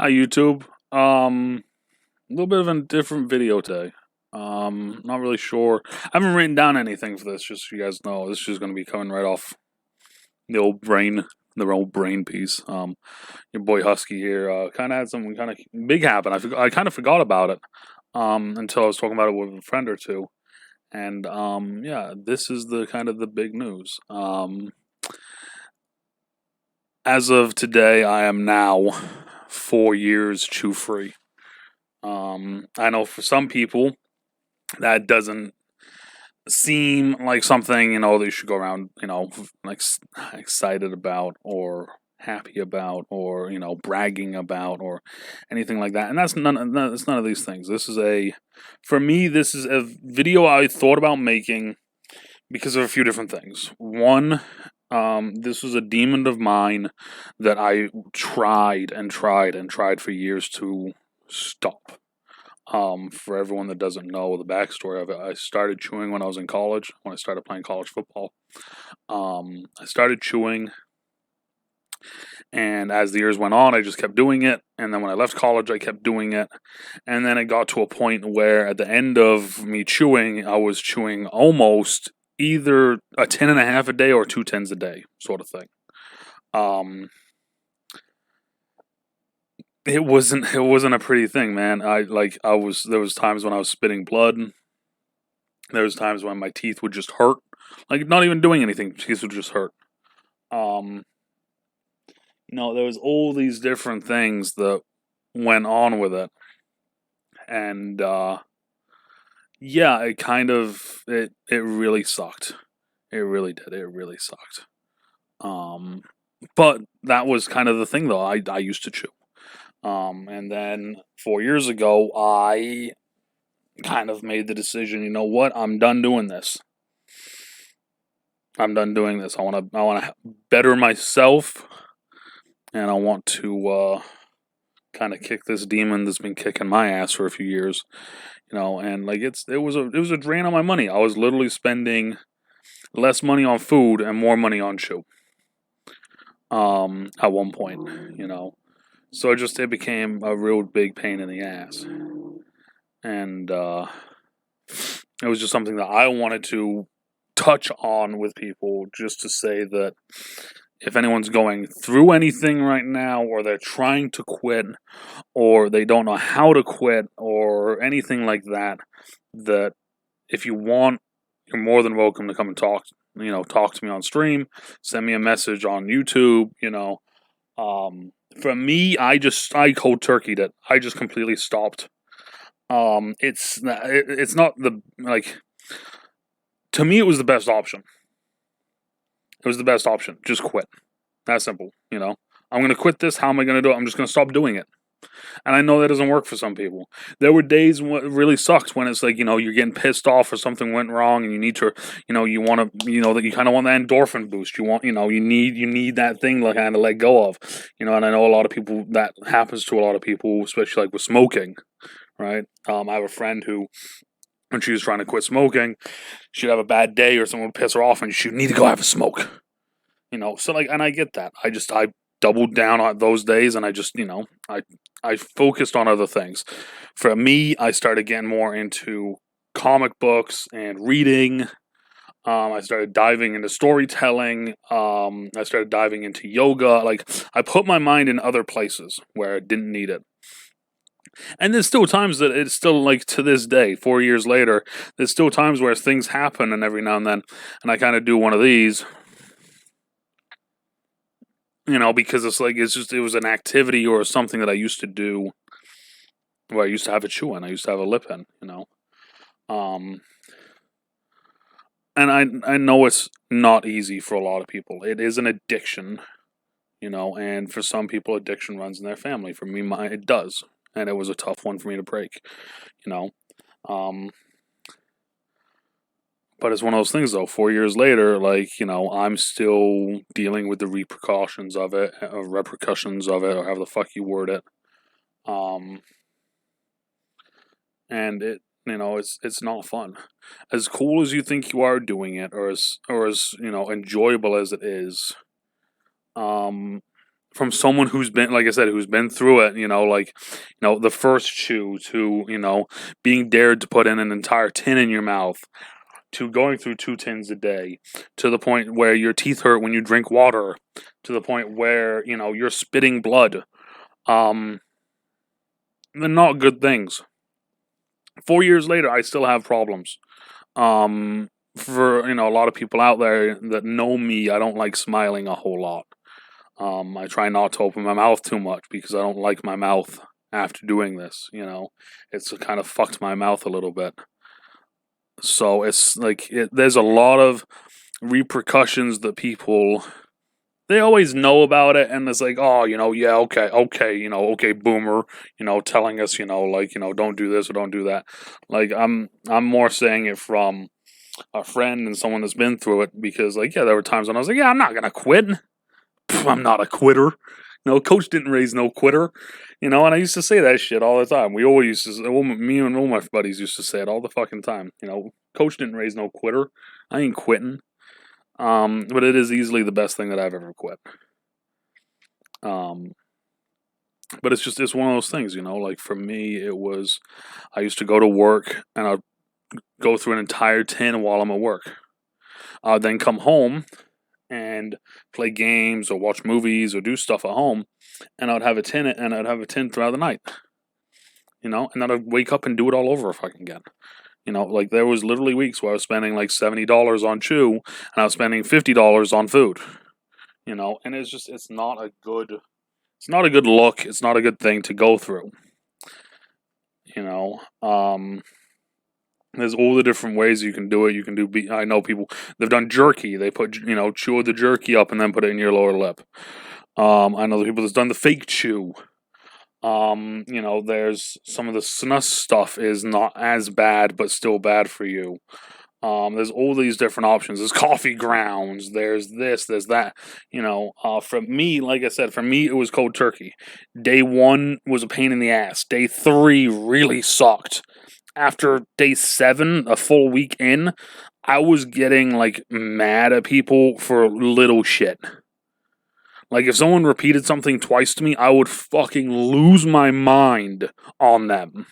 Hi YouTube. A little bit of a different video today. Not really sure. I haven't written down anything for this, just so you guys know. This is just gonna be coming right off the old brain piece. Your boy Husky here. Kind of had something kind of big happen. I kind of forgot about it. Until I was talking about it with a friend or two, and yeah, this is the kind of the big news. As of today, I am now 4 years chew free. I know for some people that doesn't seem like something they should go around like excited about or happy about or bragging about or anything like that. And that's none of these things. For me, this is a video I thought about making because of a few different things. One, this was a demon of mine that I tried and tried and tried for years to stop. For everyone that doesn't know the backstory of it, I started chewing when I was in college, when I started playing college football. I started chewing, and as the years went on, I just kept doing it. And then when I left college, I kept doing it. And then it got to a point where at the end of me chewing, I was chewing almost either a 10 and a half a day or 2 10s a day, sort of thing. It wasn't a pretty thing, man. There was times when I was spitting blood. There was times when my teeth would just hurt. Like not even doing anything, teeth would just hurt. There was all these different things that went on with it. And yeah, it really sucked. It really did. It really sucked. But that was kind of the thing though. I used to chew. And then 4 years ago, I kind of made the decision. You know what? I'm done doing this. I'm done doing this. I want to better myself, and I want to kind of kick this demon that's been kicking my ass for a few years. And like it was a drain on my money. I was literally spending less money on food and more money on chew. At one point, so it became a real big pain in the ass. And it was just something that I wanted to touch on with people, just to say that if anyone's going through anything right now, or they're trying to quit, or they don't know how to quit, or anything like that, that if you want, you're more than welcome to come and talk to me on stream, send me a message on YouTube. For me, I cold turkeyed it. I just completely stopped. It's not the like. To me, it was the best option. It was the best option. Just quit. That simple. I'm gonna quit this. How am I gonna do it? I'm just gonna stop doing it. And I know that doesn't work for some people. There were days when it really sucks when it's like, you're getting pissed off or something went wrong and you need to, you want to, that you kind of want that endorphin boost. You want, you need that thing to kind of let go of, and I know a lot of people, that happens to a lot of people, especially like with smoking, right? I have a friend who, when she was trying to quit smoking, she'd have a bad day or someone would piss her off and she'd need to go have a smoke, so like, and I get that. I doubled down on those days and I just, I focused on other things. For me, I started getting more into comic books and reading. I started diving into storytelling. I started diving into yoga. Like, I put my mind in other places where I didn't need it. And there's still times that it's still, like, to this day, 4 years later, there's still times where things happen, and every now and then, and I kind of do one of these, because it was an activity or something that I used to do, where I used to have a chew in, I used to have a lip in, and I know it's not easy for a lot of people. It is an addiction, and for some people, addiction runs in their family. For me, it does, and it was a tough one for me to break, But it's one of those things, though. 4 years later, I'm still dealing with the repercussions of it, or however the fuck you word it. And it's not fun. As cool as you think you are doing it, or as enjoyable as it is, from someone who's been, like I said, who's been through it, the first chew to, being dared to put in an entire tin in your mouth, to going through 2 tins a day, to the point where your teeth hurt when you drink water, to the point where, you're spitting blood. They're not good things. 4 years later, I still have problems. For, a lot of people out there that know me, I don't like smiling a whole lot. I try not to open my mouth too much because I don't like my mouth after doing this, It's kind of fucked my mouth a little bit. So it's like, there's a lot of repercussions that people, they always know about it, and it's like, oh, yeah, okay, okay, boomer, telling us, don't do this or don't do that. Like, I'm more saying it from a friend and someone that's been through it, because, like, yeah, there were times when I was like, yeah, I'm not gonna quit. I'm not a quitter. Coach didn't raise no quitter. And I used to say that shit all the time. We always used to, me and all my buddies used to say it all the fucking time. Coach didn't raise no quitter. I ain't quitting. But it is easily the best thing that I've ever quit. But it's one of those things, like for me, it was, I used to go to work and I'd go through an entire tin while I'm at work. I'd then come home and play games or watch movies or do stuff at home, and I'd have a tin throughout the night. And then I'd wake up and do it all over if I can get. Like there was literally weeks where I was spending like $70 on chew, and I was spending $50 on food. And it's not a good look. It's not a good thing to go through. There's all the different ways you can do it. You can do. I know people, they've done jerky. They put chew the jerky up and then put it in your lower lip. I know the people that's done the fake chew. There's some of the snus stuff is not as bad, but still bad for you. There's all these different options. There's coffee grounds. There's this. There's that. For me, like I said, it was cold turkey. Day 1 was a pain in the ass. Day 3 really sucked. After day 7, a full week in, I was getting like mad at people for little shit. Like if someone repeated something twice to me, I would fucking lose my mind on them.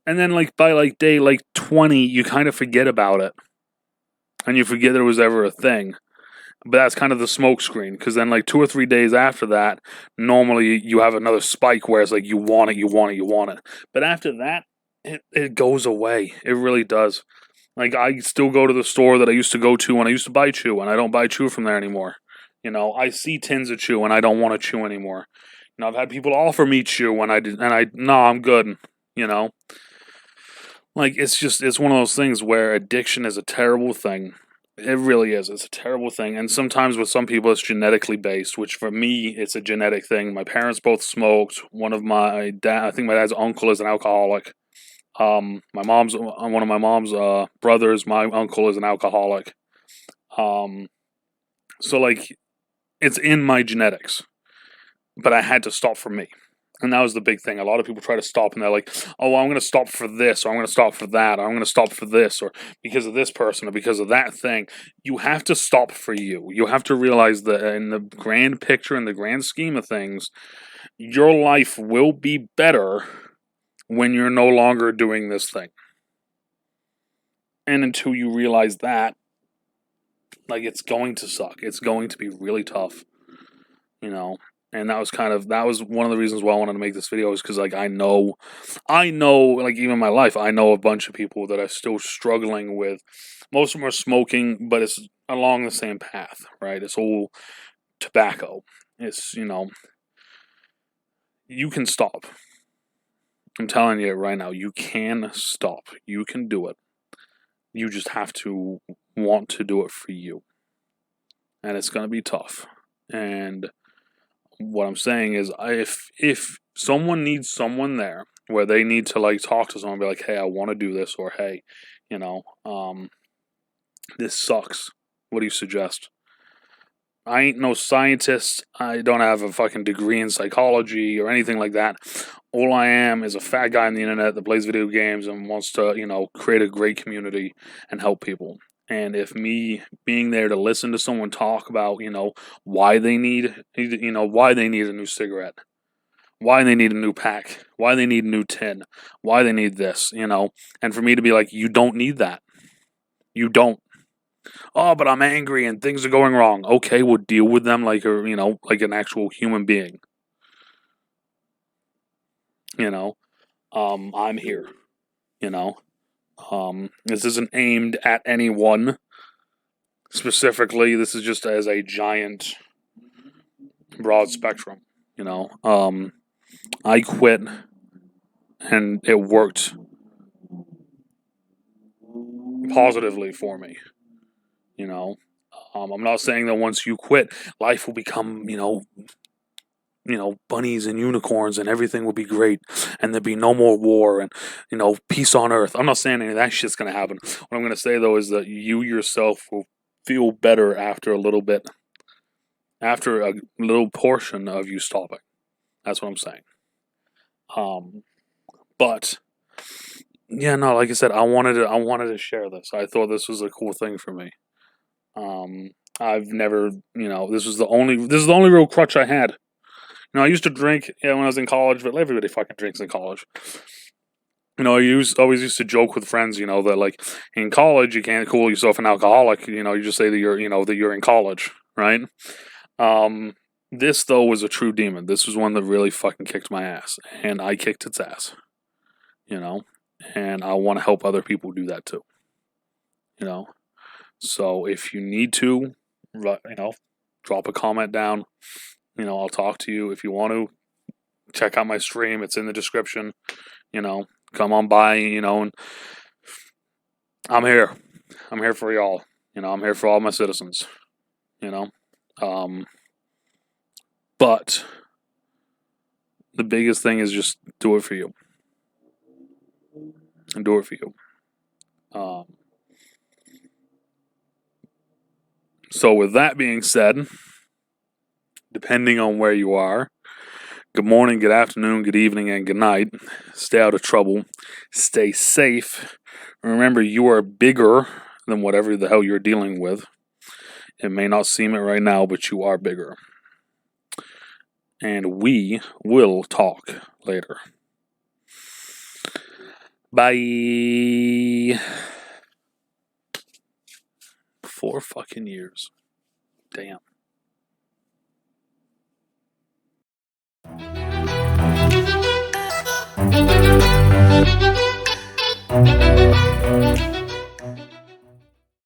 And then like by like day like 20, you kind of forget about it. And you forget there was ever a thing. But that's kind of the smoke screen, because then like 2 or 3 days after that, normally you have another spike where it's like you want it. But after that, it goes away. It really does. Like I still go to the store that I used to go to when I used to buy chew, and I don't buy chew from there anymore. I see tins of chew and I don't want to chew anymore. I've had people offer me chew and I'm good. Like it's one of those things where addiction is a terrible thing. It really is. It's a terrible thing. And sometimes with some people it's genetically based, which for me, it's a genetic thing. My parents both smoked. I think my dad's uncle is an alcoholic. One of my mom's brothers, my uncle is an alcoholic. So like, it's in my genetics. But I had to stop for me. And that was the big thing. A lot of people try to stop and they're like, oh, I'm going to stop for this, or I'm going to stop for that, or I'm going to stop for this, or because of this person, or because of that thing. You have to stop for you. You have to realize that in the grand picture, in the grand scheme of things, your life will be better when you're no longer doing this thing. And until you realize that, like, it's going to suck. It's going to be really tough, And that was one of the reasons why I wanted to make this video, is because like I know, like even in my life, I know a bunch of people that are still struggling with. Most of them are smoking, but it's along the same path, right? It's all tobacco. It's you can stop. I'm telling you right now, you can stop. You can do it. You just have to want to do it for you, and it's gonna be tough. And what I'm saying is, if someone needs someone there where they need to like talk to someone and be like, hey, I want to do this, or hey, this sucks. What do you suggest? I ain't no scientist. I don't have a fucking degree in psychology or anything like that. All I am is a fat guy on the internet that plays video games and wants to, create a great community and help people. And if me being there to listen to someone talk about, why they need, why they need a new cigarette, why they need a new pack, why they need a new tin, why they need this, and for me to be like, you don't need that. You don't. Oh, but I'm angry and things are going wrong. Okay, we'll deal with them like like an actual human being. I'm here. This isn't aimed at anyone specifically. This is just as a giant, broad spectrum. I quit, and it worked positively for me. I'm not saying that once you quit, life will become, bunnies and unicorns and everything will be great and there'll be no more war and, peace on earth. I'm not saying any of that shit's going to happen. What I'm going to say, though, is that you yourself will feel better after a little bit, after a little portion of you stopping. That's what I'm saying. But yeah, no, like I said, I wanted to share this. I thought this was a cool thing for me. I've never, this is the only real crutch I had. I used to drink when I was in college, but everybody fucking drinks in college. I always used to joke with friends, that like in college you can't call yourself an alcoholic. You just say that you're in college, right? This though was a true demon. This was one that really fucking kicked my ass, and I kicked its ass. And I want to help other people do that too. So if you need to, drop a comment down. I'll talk to you if you want to. Check out my stream. It's in the description. Come on by, and I'm here. I'm here for y'all. I'm here for all my citizens. But the biggest thing is just do it for you. And do it for you. So with that being said, depending on where you are, good morning, good afternoon, good evening, and good night. Stay out of trouble. Stay safe. Remember, you are bigger than whatever the hell you're dealing with. It may not seem it right now, but you are bigger. And we will talk later. Bye. 4 fucking years. Damn.